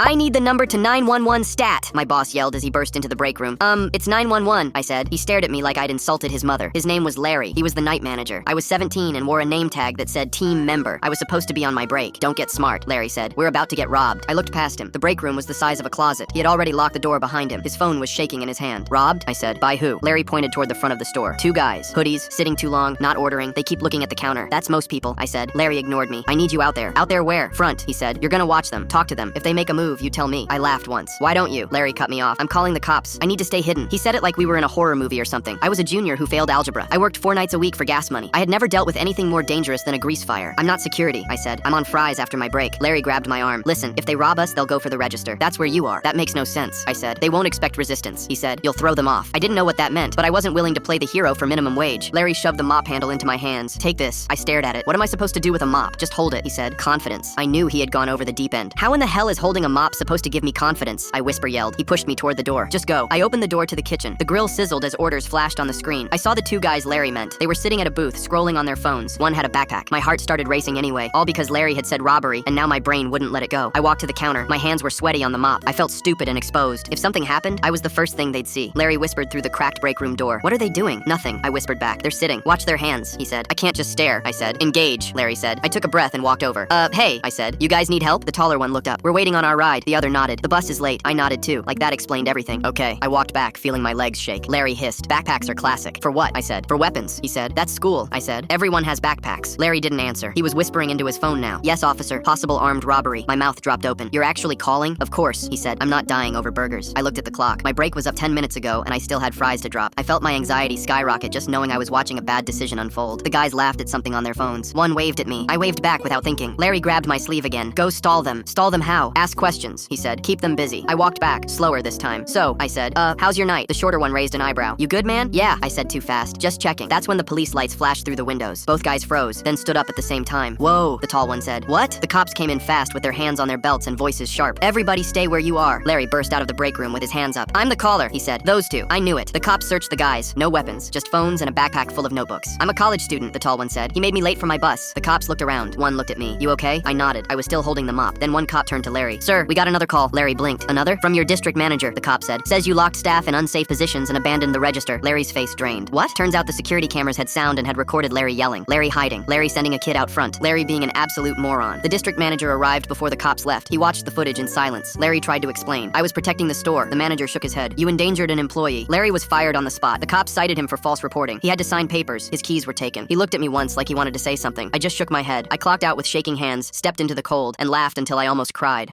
I need the number to 911 stat, my boss yelled as he burst into the break room. It's 911, I said. He stared at me like I'd insulted his mother. His name was Larry. He was the night manager. I was 17 and wore a name tag that said team member. I was supposed to be on my break. Don't get smart, Larry said. We're about to get robbed. I looked past him. The break room was the size of a closet. He had already locked the door behind him. His phone was shaking in his hand. Robbed? I said. By who? Larry pointed toward the front of the store. Two guys. Hoodies, sitting too long, not ordering. They keep looking at the counter. That's most people, I said. Larry ignored me. I need you out there. Out there where? Front, he said. You're gonna watch them. Talk to them. If they make a move, you tell me. I laughed once. Why don't you? Larry cut me off. I'm calling the cops. I need to stay hidden. He said it like we were in a horror movie or something. I was a junior who failed algebra. I worked 4 nights a week for gas money. I had never dealt with anything more dangerous than a grease fire. I'm not security, I said. I'm on fries after my break. Larry grabbed my arm. Listen, if they rob us, they'll go for the register. That's where you are. That makes no sense, I said. They won't expect resistance, he said. You'll throw them off. I didn't know what that meant, but I wasn't willing to play the hero for minimum wage. Larry shoved the mop handle into my hands. Take this. I stared at it. What am I supposed to do with a mop? Just hold it, he said. Confidence. I knew he had gone over the deep end. How in the hell is holding a mop supposed to give me confidence? I whisper yelled. He pushed me toward the door. Just go. I opened the door to the kitchen. The grill sizzled as orders flashed on the screen. I saw the two guys Larry meant. They were sitting at a booth, scrolling on their phones. One had a backpack. My heart started racing anyway, all because Larry had said robbery, and now my brain wouldn't let it go. I walked to the counter. My hands were sweaty on the mop. I felt stupid and exposed. If something happened, I was the first thing they'd see. Larry whispered through the cracked break room door. What are they doing? Nothing, I whispered back. They're sitting. Watch their hands, he said. I can't just stare, I said. Engage, Larry said. I took a breath and walked over. Hey, I said. You guys need help? The taller one looked up. We're waiting on our ride. The other nodded. The bus is late. I nodded too. Like that explained everything. Okay. I walked back, feeling my legs shake. Larry hissed. Backpacks are classic. For what? I said. For weapons, he said. That's school, I said. Everyone has backpacks. Larry didn't answer. He was whispering into his phone now. Yes, officer. Possible armed robbery. My mouth dropped open. You're actually calling? Of course, he said. I'm not dying over burgers. I looked at the clock. My break was up 10 minutes ago, and I still had fries to drop. I felt my anxiety skyrocket just knowing I was watching a bad decision unfold. The guys laughed at something on their phones. One waved at me. I waved back without thinking. Larry grabbed my sleeve again. Go stall them. Stall them how? Ask questions, he said. Keep them busy. I walked back, slower this time. So, I said, how's your night? The shorter one raised an eyebrow. You good, man? Yeah, I said too fast. Just checking. That's when the police lights flashed through the windows. Both guys froze, then stood up at the same time. Whoa, the tall one said. What? The cops came in fast with their hands on their belts and voices sharp. Everybody stay where you are. Larry burst out of the break room with his hands up. I'm the caller, he said. Those two. I knew it. The cops searched the guys. No weapons. Just phones and a backpack full of notebooks. I'm a college student, the tall one said. He made me late for my bus. The cops looked around. One looked at me. You okay? I nodded. I was still holding the mop. Then one cop turned to Larry. Sir, we got another call. Larry blinked. Another? From your district manager, the cop said. Says you locked staff in unsafe positions and abandoned the register. Larry's face drained. What? Turns out the security cameras had sound and had recorded Larry yelling. Larry hiding. Larry sending a kid out front. Larry being an absolute moron. The district manager arrived before the cops left. He watched the footage in silence. Larry tried to explain. I was protecting the store. The manager shook his head. You endangered an employee. Larry was fired on the spot. The cops cited him for false reporting. He had to sign papers. His keys were taken. He looked at me once like he wanted to say something. I just shook my head. I clocked out with shaking hands, stepped into the cold, and laughed until I almost cried.